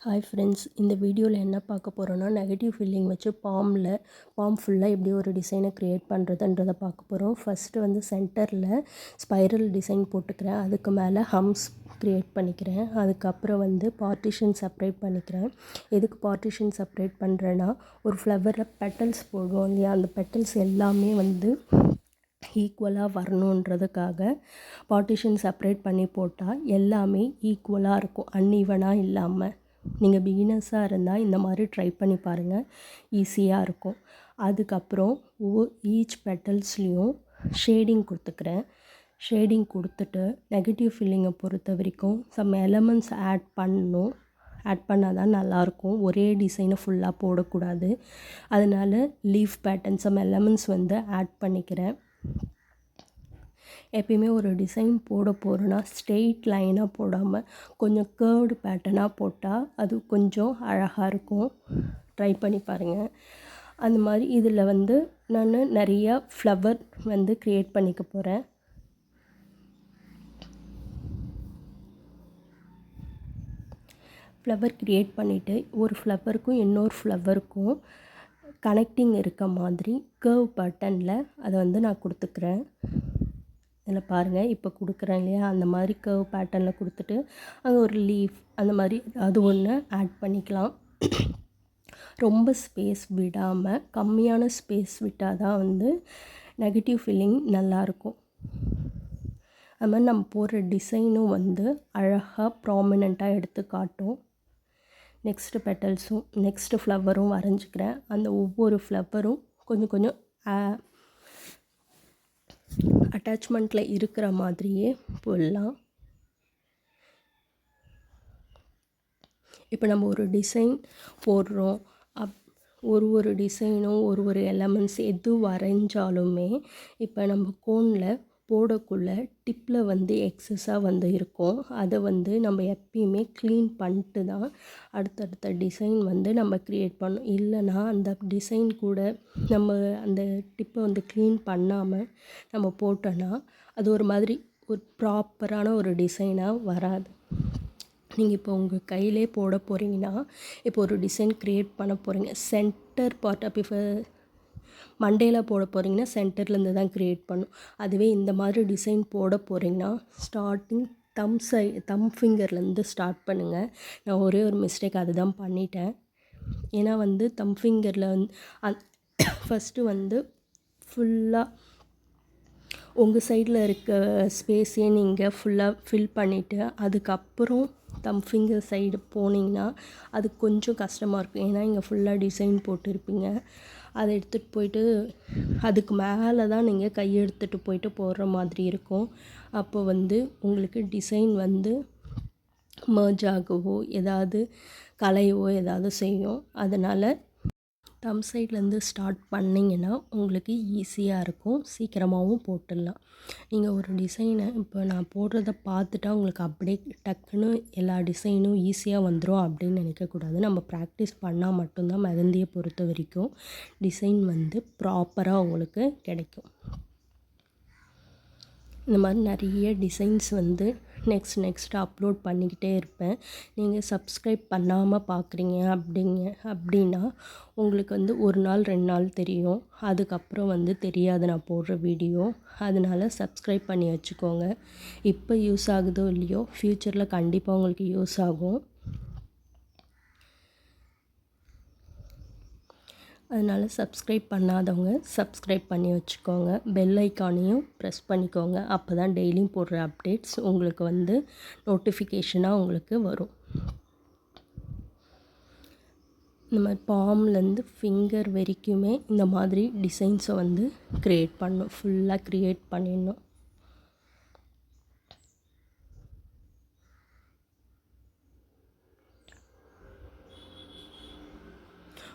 Hi friends, இந்த வீடியோவில் என்ன பார்க்க போகிறோன்னா நெகட்டிவ் ஃபீலிங் வச்சு பாம் ஃபுல்லாக எப்படி ஒரு டிசைனை க்ரியேட் பண்ணுறதுன்றதை பார்க்க போகிறோம். ஃபஸ்ட்டு வந்து சென்டரில் ஸ்பைரல் டிசைன் போட்டுக்கிறேன். அதுக்கு மேலே ஹம்ஸ் க்ரியேட் பண்ணிக்கிறேன். அதுக்கப்புறம் வந்து பார்ட்டிஷன் செப்ரேட் பண்ணிக்கிறேன். எதுக்கு பார்ட்டிஷன் செப்ரேட் பண்ணுறேன்னா, ஒரு ஃப்ளவரில் பெட்டல்ஸ் போடுவோம் இல்லையா, அந்த பெட்டல்ஸ் எல்லாமே வந்து ஈக்குவலாக வரணுன்றதுக்காக பார்ட்டிஷன் செப்ரேட் பண்ணி போட்டால் எல்லாமே ஈக்குவலாக இருக்கும், அன்ஈவனாக இல்லாமல். நீங்கள் பிகினர்ஸாக இருந்தால் இந்த மாதிரி ட்ரை பண்ணி பாருங்கள், ஈஸியாக இருக்கும். அதுக்கப்புறம் ஈச் பெட்டல்ஸ்லேயும் ஷேடிங் கொடுத்துக்கிறேன். ஷேடிங் கொடுத்துட்டு நெகட்டிவ் ஃபீலிங்கை பொறுத்த வரைக்கும் சம் எலமெண்ட்ஸ் ஆட் பண்ணால் தான் நல்லாயிருக்கும். ஒரே டிசைனை ஃபுல்லாக போடக்கூடாது. அதனால் லீஃப் பேட்டர்ன் சம் எலமெண்ட்ஸ் வந்து ஆட் பண்ணிக்கிறேன். எப்பயுமே ஒரு டிசைன் போட போகிறோன்னா ஸ்ட்ரெயிட் லைனாக போடாமல் கொஞ்சம் கேர்வ்டு பேட்டர்னாக போட்டால் அது கொஞ்சம் அழகாக இருக்கும். ட்ரை பண்ணி பாருங்கள். அந்த மாதிரி இதில் வந்து நான் நிறையா ஃப்ளவர் வந்து க்ரியேட் பண்ணிக்க போகிறேன். ஃப்ளவர் க்ரியேட் பண்ணிவிட்டு ஒரு ஃப்ளவருக்கும் இன்னொரு ஃப்ளவருக்கும் கனெக்டிங் இருக்க மாதிரி கேர்வ் பேட்டர்னில் அதை வந்து நான் கொடுத்துக்கிறேன். இதில் பாருங்கள், இப்போ கொடுக்குறேன் இல்லையா, அந்த மாதிரி கேர்வ் பேட்டர்னில் கொடுத்துட்டு அங்கே ஒரு லீஃப் அந்த மாதிரி அது ஒன்று ஆட் பண்ணிக்கலாம். ரொம்ப ஸ்பேஸ் விடாமல் கம்மியான ஸ்பேஸ் விட்டால் தான் வந்து நெகட்டிவ் ஃபீலிங் நல்லாயிருக்கும். அது மாதிரி நம்ம போடுற டிசைனும் வந்து அழகாக ப்ராமினெண்ட்டாக எடுத்து காட்டும். நெக்ஸ்ட்டு பெட்டல்ஸும் நெக்ஸ்ட்டு ஃப்ளவரும் வரைஞ்சிக்கிறேன். அந்த ஒவ்வொரு ஃப்ளவரும் கொஞ்சம் கொஞ்சம் அட்டாச்மெண்ட்டில் இருக்கிற மாதிரியே போடலாம். இப்போ நம்ம ஒரு டிசைன் போடுறோம், ஒரு டிசைனும் ஒரு எலமெண்ட்ஸ் எது வரைஞ்சாலுமே இப்போ நம்ம கோனில் போடக்குள்ள டிப்பில் வந்து எக்ஸஸாக வந்து இருக்கும். அதை வந்து நம்ம எப்பயுமே க்ளீன் பண்ணிட்டு தான் அடுத்தடுத்த டிசைன் வந்து நம்ம க்ரியேட் பண்ணணும். இல்லைனா அந்த டிசைன் கூட நம்ம அந்த டிப்பை வந்து க்ளீன் பண்ணாமல் நம்ம போட்டோன்னா அது ஒரு மாதிரி ஒரு ப்ராப்பரான ஒரு டிசைனாக வராது. நீங்கள் இப்போ உங்கள் கையிலே போட போகிறீங்கன்னா, இப்போ ஒரு டிசைன் க்ரியேட் பண்ண போகிறீங்க, சென்டர் பார்ட் இப்போ மண்டேயில் போட போகிறீங்கன்னா சென்டர்லேருந்து தான் க்ரியேட் பண்ணும். அதுவே இந்த மாதிரி டிசைன் போட போகிறீங்கன்னா ஸ்டார்டிங் தம் ஃபிங்கர்லேருந்து ஸ்டார்ட் பண்ணுங்கள். நான் ஒரே ஒரு மிஸ்டேக் அதுதான் பண்ணிட்டேன். ஏன்னா வந்து தம் ஃபிங்கரில் வந்து ஃபஸ்ட்டு வந்து ஃபுல்லாக உங்கள் சைடில் இருக்க ஸ்பேஸையே நீங்கள் ஃபுல்லாக ஃபில் பண்ணிவிட்டு அதுக்கப்புறம் தம் ஃபிங்கர் சைடு போனீங்கன்னா அது கொஞ்சம் கஷ்டமாக இருக்கும். ஏன்னா இங்கே ஃபுல்லாக டிசைன் போட்டிருப்பீங்க. அதை எடுத்துகிட்டு போயிட்டு அதுக்கு மேலே தான் நீங்கள் கையை எடுத்துகிட்டு போயிட்டு போடுற மாதிரி இருக்கும். அப்போ வந்து உங்களுக்கு டிசைன் வந்து மர்ஜ் ஆகவோ ஏதாவது கலையவோ ஏதாவது செய்யும். அதனால் தம் சைட்லேருந்து ஸ்டார்ட் பண்ணிங்கன்னா உங்களுக்கு ஈஸியாக இருக்கும், சீக்கிரமாகவும் போட்டுடலாம். நீங்கள் ஒரு டிசைனை இப்போ நான் போடுறத பார்த்துட்டா உங்களுக்கு அப்படியே டக்குன்னு எல்லா டிசைனும் ஈஸியாக வந்துடும் அப்படின்னு நினைக்கக்கூடாது. நம்ம ப்ராக்டிஸ் பண்ணால் மட்டும்தான் மெஹந்தியை பொறுத்த வரைக்கும் டிசைன் வந்து ப்ராப்பராக உங்களுக்கு கிடைக்கும். இந்த மாதிரி நிறைய டிசைன்ஸ் வந்து நெக்ஸ்ட் அப்லோட் பண்ணிக்கிட்டே இருப்பேன். நீங்கள் சப்ஸ்கிரைப் பண்ணாமல் பார்க்குறீங்க அப்படின்னா உங்களுக்கு வந்து ஒரு நாள் 2 நாள் தெரியும், அதுக்கப்புறம் வந்து தெரியாது நான் போடுற வீடியோ. அதனால் சப்ஸ்கிரைப் பண்ணி வச்சுக்கோங்க. இப்போ யூஸ் ஆகுதோ இல்லையோ, ஃப்யூச்சரில் கண்டிப்பாக உங்களுக்கு யூஸ் ஆகும். அதனால் சப்ஸ்கிரைப் பண்ணாதவங்க சப்ஸ்கிரைப் பண்ணி வச்சுக்கோங்க. பெல் ஐக்கானையும் ப்ரெஸ் பண்ணிக்கோங்க. அப்போ தான் டெய்லியும் போடுற அப்டேட்ஸ் உங்களுக்கு வந்து நோட்டிஃபிகேஷனாக உங்களுக்கு வரும். இந்த மாதிரி பாம்லேருந்து ஃபிங்கர் வரைக்குமே இந்த மாதிரி டிசைன்ஸை வந்து க்ரியேட் பண்ணணும், ஃபுல்லாக க்ரியேட் பண்ணிடணும்.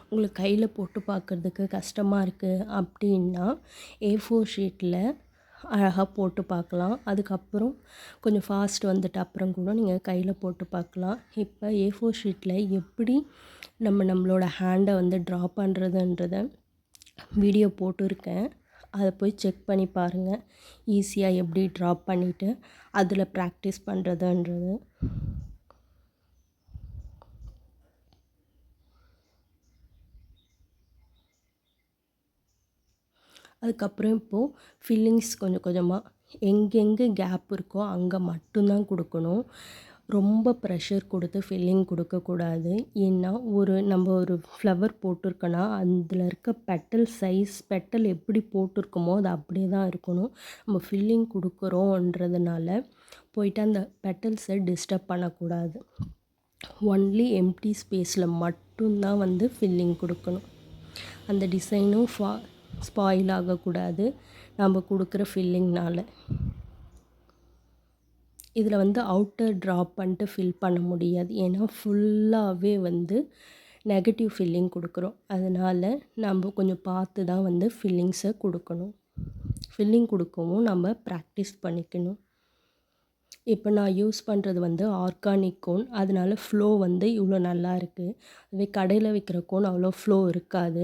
உங்களுக்கு கையில் போட்டு பார்க்குறதுக்கு கஷ்டமாக இருக்குது அப்படின்னா A4 ஷீட்டில் அழகாக போட்டு பார்க்கலாம். அதுக்கப்புறம் கொஞ்சம் ஃபாஸ்ட் வந்துட்டு அப்புறம் கூட நீங்கள் கையில் போட்டு பார்க்கலாம். இப்போ A4 ஷீட்டில் எப்படி நம்மளோட ஹேண்டை வந்து ட்ரா பண்ணுறதுன்றத வீடியோ போட்டிருக்கேன். அதை போய் செக் பண்ணி பாருங்கள். ஈஸியாக எப்படி ட்ரா பண்ணிவிட்டு அதில் ப்ராக்டிஸ் பண்ணுறதுன்றது. அதுக்கப்புறம் இப்போது ஃபில்லிங்ஸ் கொஞ்சம் கொஞ்சமாக எங்கெங்கே கேப் இருக்கோ அங்கே மட்டும்தான் கொடுக்கணும். ரொம்ப ப்ரெஷர் கொடுத்து ஃபில்லிங் கொடுக்கக்கூடாது. ஏன்னா நம்ம ஒரு ஃப்ளவர் போட்டிருக்கோன்னா அதில் இருக்க பெட்டல் எப்படி போட்டிருக்கோமோ அது அப்படியே தான் இருக்கணும். நம்ம ஃபில்லிங் கொடுக்குறோன்றதுனால போயிட்டு அந்த பெட்டல்ஸை டிஸ்டர்ப் பண்ணக்கூடாது. ஒன்லி எம்ப்டி ஸ்பேஸில் மட்டும்தான் வந்து ஃபில்லிங் கொடுக்கணும். அந்த டிசைனும் ஸ்பாயில் ஆகக்கூடாது நம்ம கொடுக்குற ஃபில்லிங்னால். இதில் வந்து அவுட்டர் ட்ராப் பண்ணிட்டு ஃபில் பண்ண முடியாது. ஏன்னா ஃபுல்லாகவே வந்து நெகட்டிவ் ஃபில்லிங் கொடுக்குறோம். அதனால் நம்ம கொஞ்சம் பார்த்து தான் வந்து ஃபில்லிங்ஸை கொடுக்கணும். ஃபில்லிங் கொடுக்கவும் நம்ம ப்ராக்டிஸ் பண்ணிக்கணும். இப்போ நான் யூஸ் பண்ணுறது வந்து ஆர்கானிக் கோன். அதனால ஃப்ளோ வந்து இவ்வளோ நல்லா இருக்குது. அதுவே கடையில் விற்கிற கோன் அவ்வளோ ஃப்ளோ இருக்காது.